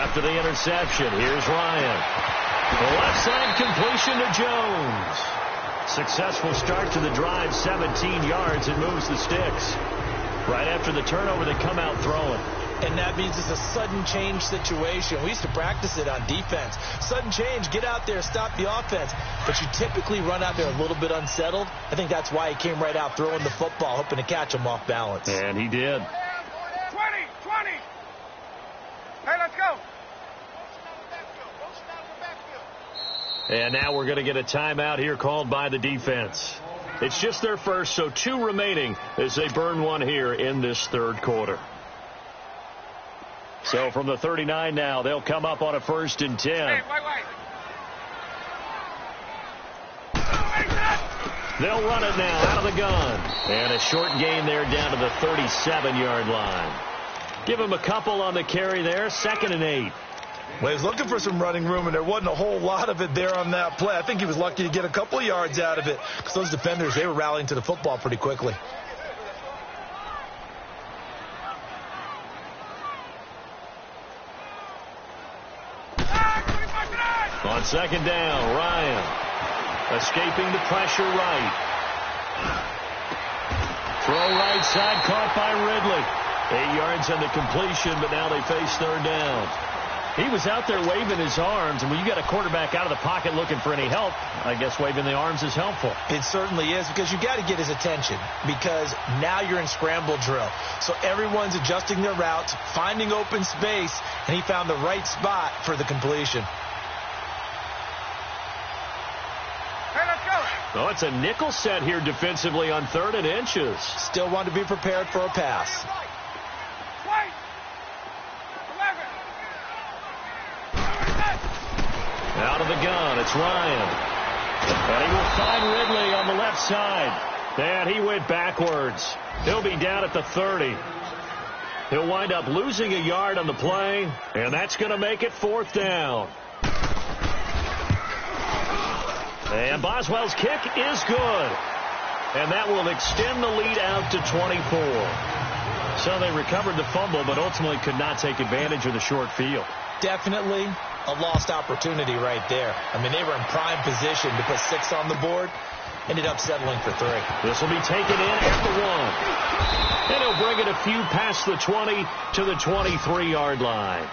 after the interception. Here's Ryan. The left side completion to Jones. Successful start to the drive, 17 yards, and moves the sticks. Right after the turnover, they come out throwing. And that means it's a sudden change situation. We used to practice it on defense. Sudden change, get out there, stop the offense. But you typically run out there a little bit unsettled. I think that's why he came right out throwing the football, hoping to catch him off balance. And he did. 20. Hey, let's go. And now we're going to get a timeout here called by the defense. It's just their first, so 2 remaining as they burn one here in this third quarter. So from the 39 now, they'll come up on a 1st and 10. Hey, wait. They'll run it now out of the gun. And a short gain there down to the 37-yard line. Give him a couple on the carry there, 2nd and 8. Well, he was looking for some running room, and there wasn't a whole lot of it there on that play. I think he was lucky to get a couple of yards out of it because those defenders, they were rallying to the football pretty quickly. On 2nd down, Ryan escaping the pressure right. Throw right side, caught by Ridley. 8 yards on the completion, but now they face 3rd down. He was out there waving his arms, and when you got a quarterback out of the pocket looking for any help, I guess waving the arms is helpful. It certainly is, because you got to get his attention, because now you're in scramble drill. So everyone's adjusting their routes, finding open space, and he found the right spot for the completion. Oh, it's a nickel set here defensively on 3rd and inches. Still want to be prepared for a pass. Out of the gun, it's Ryan. And he will find Ridley on the left side. And he went backwards. He'll be down at the 30. He'll wind up losing a yard on the play, and that's going to make it 4th down. And Boswell's kick is good. And that will extend the lead out to 24. So they recovered the fumble, but ultimately could not take advantage of the short field. Definitely a lost opportunity right there. I mean, they were in prime position to put 6 on the board. Ended up settling for 3. This will be taken in at the 1. And he'll bring it a few past the 20 to the 23-yard line.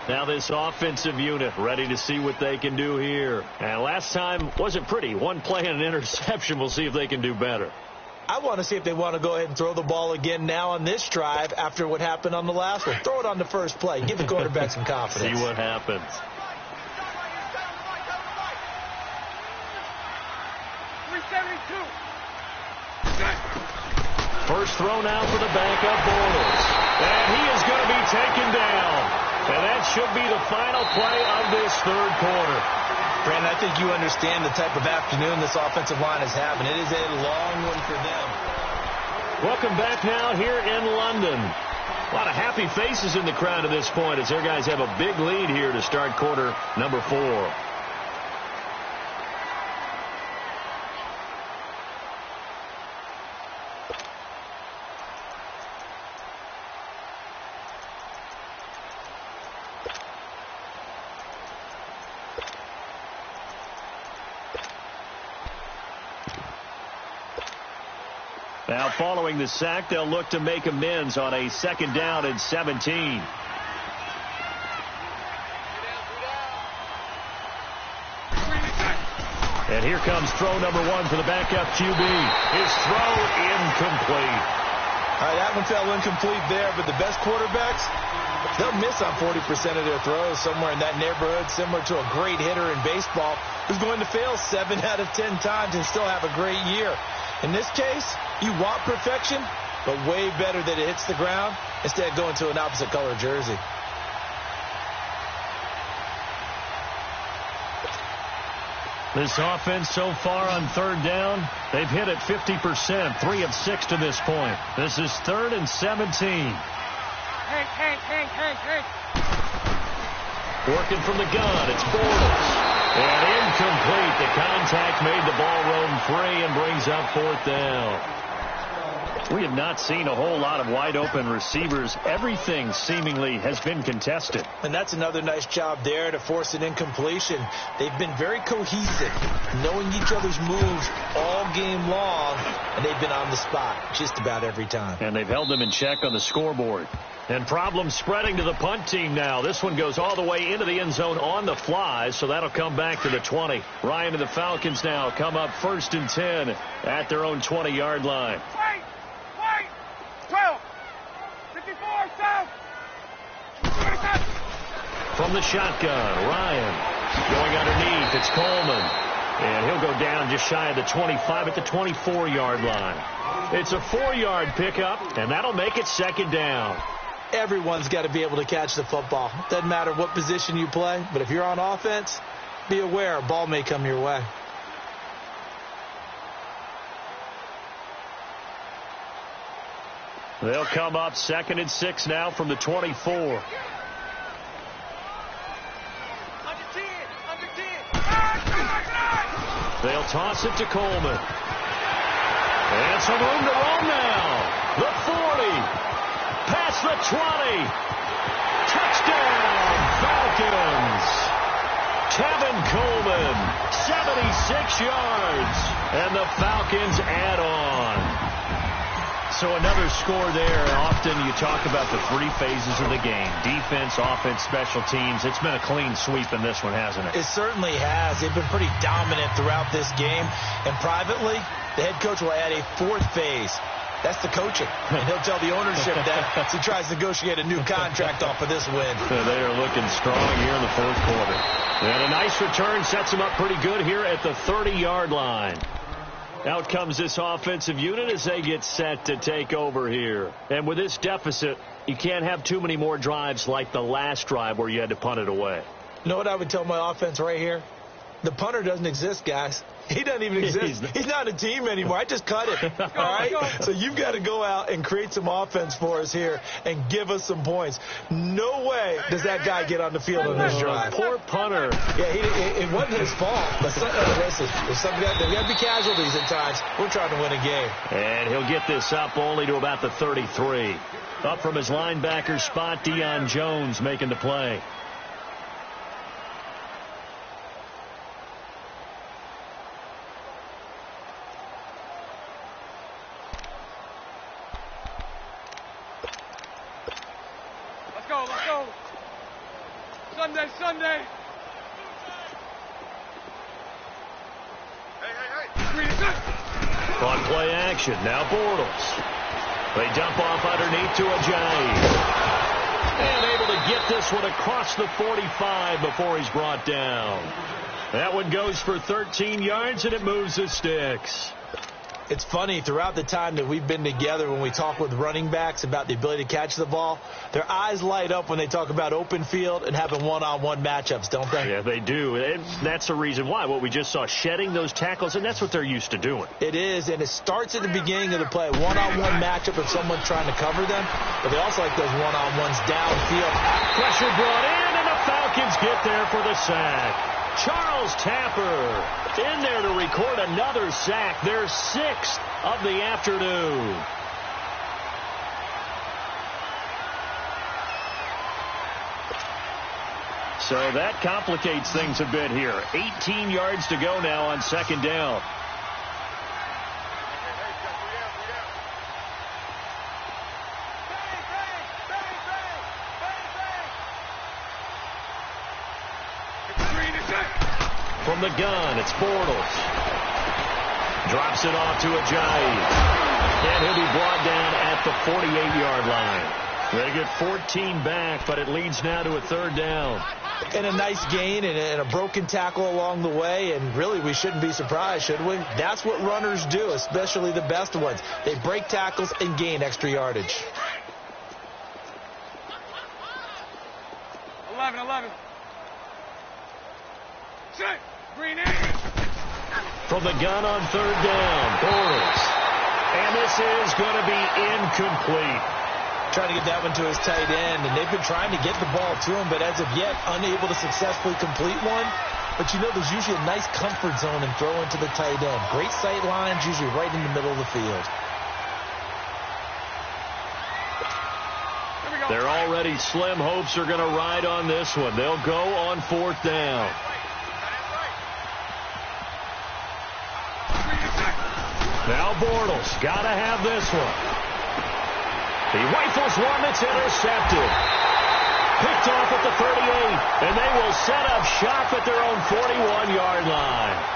Now this offensive unit ready to see what they can do here. And last time wasn't pretty. 1 play and an interception. We'll see if they can do better. I want to see if they want to go ahead and throw the ball again now on this drive after what happened on the last one. Throw it on the first play. Give the quarterback some confidence. See what happens. First throw now for the backup Bortles. And he is going to be taken down. And that should be the final play of this third quarter. Brandon, I think you understand the type of afternoon this offensive line is having. It is a long one for them. Welcome back now here in London. A lot of happy faces in the crowd at this point as their guys have a big lead here to start quarter number 4. Now, following the sack, they'll look to make amends on a 2nd down and 17. And here comes throw number 1 for the backup QB. His throw incomplete. All right, that one fell incomplete there, but the best quarterbacks, they'll miss on 40% of their throws, somewhere in that neighborhood, similar to a great hitter in baseball who's going to fail 7 out of 10 times and still have a great year. In this case, you want perfection, but way better that it hits the ground instead of going to an opposite color jersey. This offense so far on 3rd down, they've hit it 50%, 3 of 6 to this point. This is 3rd and 17. Hey. Working from the gun, it's Bortles. And incomplete. The contact made the ball roam free and brings up 4th down. We have not seen a whole lot of wide-open receivers. Everything seemingly has been contested. And that's another nice job there to force an incompletion. They've been very cohesive, knowing each other's moves all game long, and they've been on the spot just about every time. And they've held them in check on the scoreboard. And problems spreading to the punt team now. This one goes all the way into the end zone on the fly, so that'll come back to the 20. Ryan and the Falcons now come up 1st and 10 at their own 20-yard line. Wait! 12! 54, south! 27! From the shotgun, Ryan going underneath. It's Coleman. And he'll go down just shy of the 25 at the 24-yard line. It's a 4-yard pickup, and that'll make it 2nd down. Everyone's got to be able to catch the football. Doesn't matter what position you play, but if you're on offense, be aware a ball may come your way. They'll come up 2nd and 6 now from the 24. Under 10! Under 10! They'll toss it to Coleman. And some room to roam now. The 40. Past the 20. Touchdown, Falcons. Tevin Coleman, 76 yards. And the Falcons add on. So another score there. Often you talk about the 3 phases of the game. Defense, offense, special teams. It's been a clean sweep in this one, hasn't it? It certainly has. They've been pretty dominant throughout this game. And privately, the head coach will add a 4th phase. That's the coaching. And he'll tell the ownership that as he tries to negotiate a new contract off of this win. They are looking strong here in the 4th quarter. And a nice return sets them up pretty good here at the 30-yard line. Out comes this offensive unit as they get set to take over here. And with this deficit, you can't have too many more drives like the last drive where you had to punt it away. You know what I would tell my offense right here? The punter doesn't exist, guys. He doesn't even exist. He's not a team anymore. I just cut him. All right? So you've got to go out and create some offense for us here and give us some points. No way does that guy get on the field on this drive. Poor punter. Yeah, it wasn't his fault. But listen, there's got to be casualties at times. We're trying to win a game. And he'll get this up only to about the 33. Up from his linebacker spot, Deion Jones making the play. Let's go. Sunday. On play action, now Bortles. They dump off underneath to Ajayi. And able to get this one across the 45 before he's brought down. That one goes for 13 yards, and it moves the sticks. It's funny, throughout the time that we've been together, when we talk with running backs about the ability to catch the ball, their eyes light up when they talk about open field and having one-on-one matchups, don't they? Yeah, they do. And that's the reason why. What we just saw, shedding those tackles, and that's what they're used to doing. It is, and it starts at the beginning of the play. One-on-one matchup if someone's trying to cover them, but they also like those one-on-ones downfield. Pressure brought in, and the Falcons get there for the sack. Charles Tapper in there to record another sack, their 6th of the afternoon. So that complicates things a bit here. 18 yards to go now on 2nd down. From the gun, it's Bortles. Drops it off to Ajayi. And he'll be brought down at the 48-yard line. They get 14 back, but it leads now to a 3rd down. And a nice gain and a broken tackle along the way, and really we shouldn't be surprised, should we? That's what runners do, especially the best ones. They break tackles and gain extra yardage. 11. Set. Green in. From the gun on 3rd down, Bortles. And this is going to be incomplete. Trying to get that one to his tight end, and they've been trying to get the ball to him, but as of yet, unable to successfully complete one. But you know, there's usually a nice comfort zone in throwing to the tight end. Great sight lines, usually right in the middle of the field. Their already slim hopes are going to ride on this one. They'll go on 4th down. Now Bortles got to have this one. He rifles one that's intercepted. Picked off at the 38, and they will set up shop at their own 41-yard line.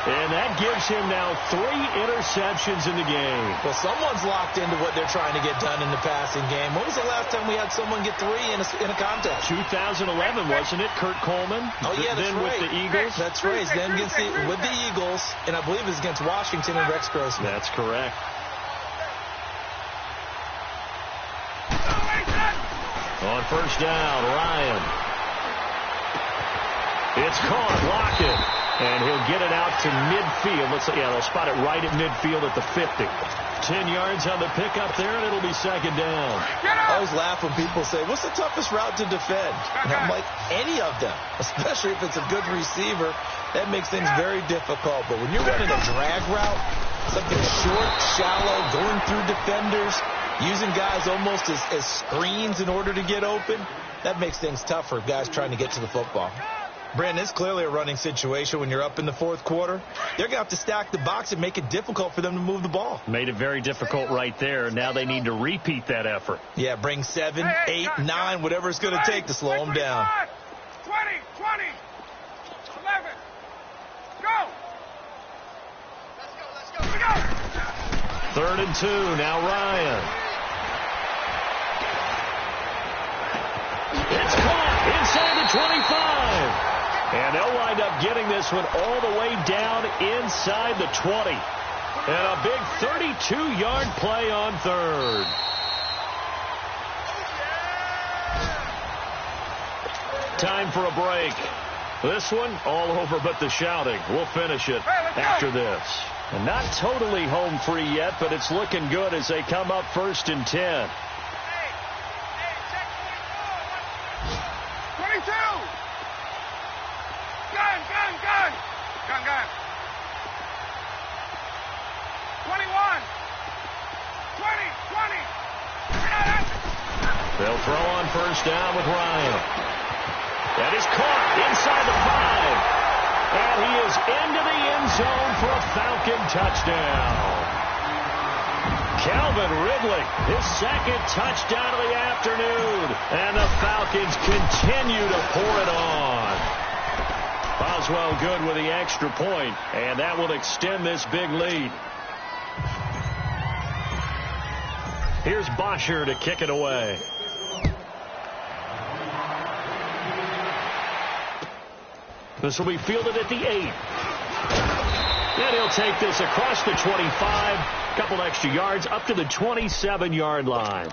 And that gives him now 3 interceptions in the game. Well, someone's locked into what they're trying to get done in the passing game. When was the last time we had someone get 3 in a contest? 2011, wasn't it? Kurt Coleman? Oh, yeah, that's then right. With the Eagles? That's right. Then with the Eagles, and I believe it was against Washington and Rex Grossman. That's correct. On 1st down, Ryan. It's caught. Lockett. And he'll get it out to midfield. They'll spot it right at midfield at the 50. 10 yards on the pickup there, and it'll be 2nd down. I always laugh when people say, what's the toughest route to defend? And I'm like, any of them, especially if it's a good receiver. That makes things very difficult. But when you're running a drag route, something short, shallow, going through defenders, using guys almost as screens in order to get open, that makes things tough for guys trying to get to the football. Brandon, it's clearly a running situation when you're up in the 4th quarter. They're going to have to stack the box and make it difficult for them to move the ball. Made it very difficult right there. Now they need to repeat that effort. Yeah, bring 7, 8, 9, whatever it's going to take to slow them down. 20, 11, go! Let's go! 3rd and 2, now Ryan. It's caught inside the 25. And they'll wind up getting this one all the way down inside the 20. And a big 32-yard play on 3rd. Time for a break. This one all over but the shouting. We'll finish it after this. And not totally home free yet, but it's looking good as they come up 1st and 10. 22! Gun. 21! 20! They'll throw on 1st down with Ryan. That is caught inside the 5. And he is into the end zone for a Falcon touchdown. Calvin Ridley, his 2nd touchdown of the afternoon. And the Falcons continue to pour it on. Boswell good with the extra point, and that will extend this big lead. Here's Bosher to kick it away. This will be fielded at the 8. And he'll take this across the 25, couple extra yards up to the 27-yard line.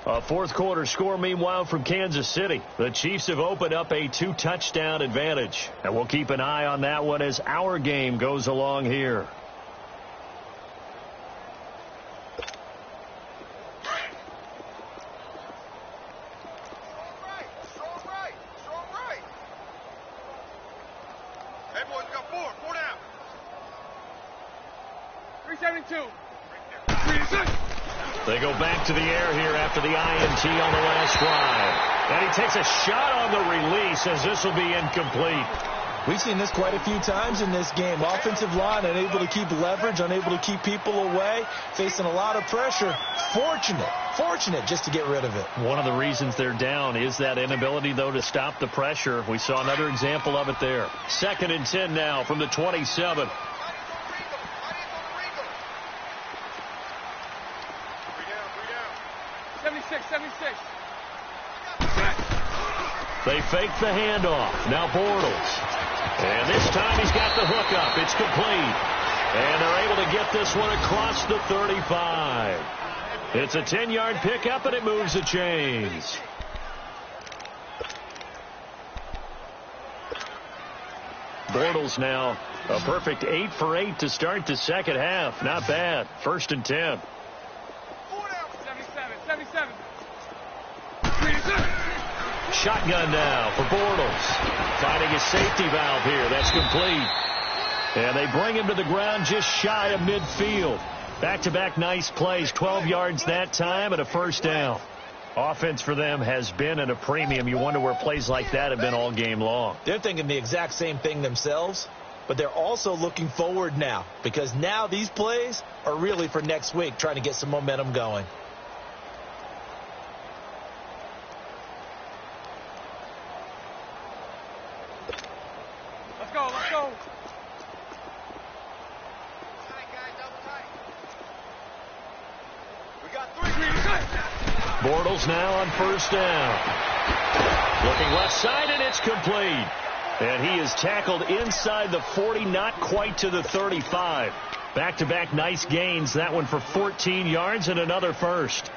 A 4th quarter score, meanwhile, from Kansas City. The Chiefs have opened up a 2-touchdown advantage. And we'll keep an eye on that one as our game goes along here. Strong right. Hey, boys, we got 4 down. 372. They go back to the air here after the INT on the last drive. And he takes a shot on the release as this will be incomplete. We've seen this quite a few times in this game. Offensive line unable to keep leverage, unable to keep people away, facing a lot of pressure. Fortunate just to get rid of it. One of the reasons they're down is that inability, though, to stop the pressure. We saw another example of it there. 2nd and 10 now from the 27. 76. They fake the handoff. Now Bortles. And this time he's got the hook up. It's complete. And they're able to get this one across the 35. It's a 10-yard pickup, and it moves the chains. Bortles now a perfect 8 for 8 to start the second half. Not bad. 1st and 10. 77. Shotgun now for Bortles. Finding a safety valve here. That's complete. And they bring him to the ground just shy of midfield. Back-to-back nice plays, 12 yards that time and a first down. Offense for them has been at a premium. You wonder where plays like that have been all game long. They're thinking the exact same thing themselves, but they're also looking forward now because now these plays are really for next week, trying to get some momentum going. Let's go, let's go. Bortles now on first down. Looking left side, and it's complete. And he is tackled inside the 40, not quite to the 35. Back-to-back nice gains. That one for 14 yards and another first.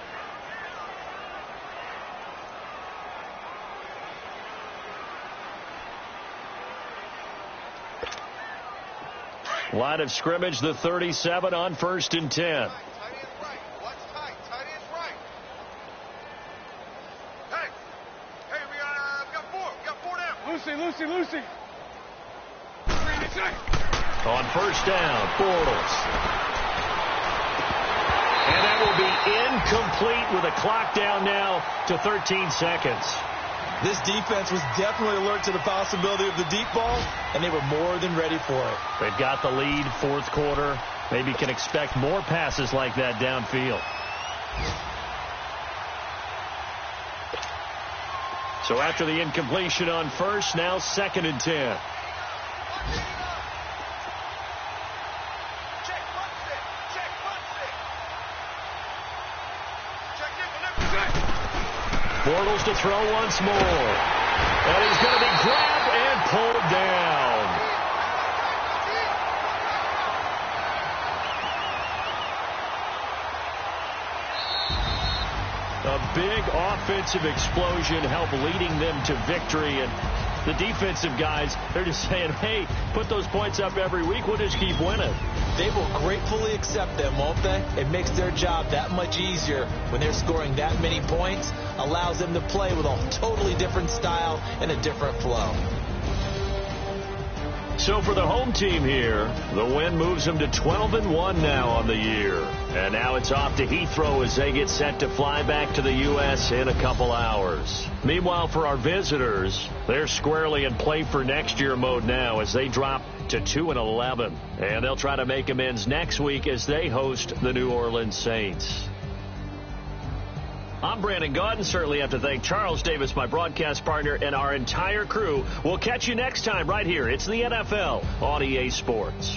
Line of scrimmage, the 37 on 1st and 10. Lucy. On first down, Bortles. And that will be incomplete with a clock down now to 13 seconds. This defense was definitely alert to the possibility of the deep ball, and they were more than ready for it. They've got the lead, fourth quarter. Maybe can expect more passes like that downfield. So after the incompletion on first, now 2nd and 10. Bortles to throw once more. And he's going to be grabbed and pulled down. A big offensive explosion helped leading them to victory. And the defensive guys, they're just saying, hey, put those points up every week. We'll just keep winning. They will gratefully accept them, won't they? It makes their job that much easier when they're scoring that many points. Allows them to play with a totally different style and a different flow. So for the home team here, the win moves them to 12-1 now on the year. And now it's off to Heathrow as they get set to fly back to the U.S. in a couple hours. Meanwhile, for our visitors, they're squarely in play for next year mode now as they drop to 2-11. And they'll try to make amends next week as they host the New Orleans Saints. I'm Brandon Gaudin. Certainly have to thank Charles Davis, my broadcast partner, and our entire crew. We'll catch you next time right here. It's the NFL on EA Sports.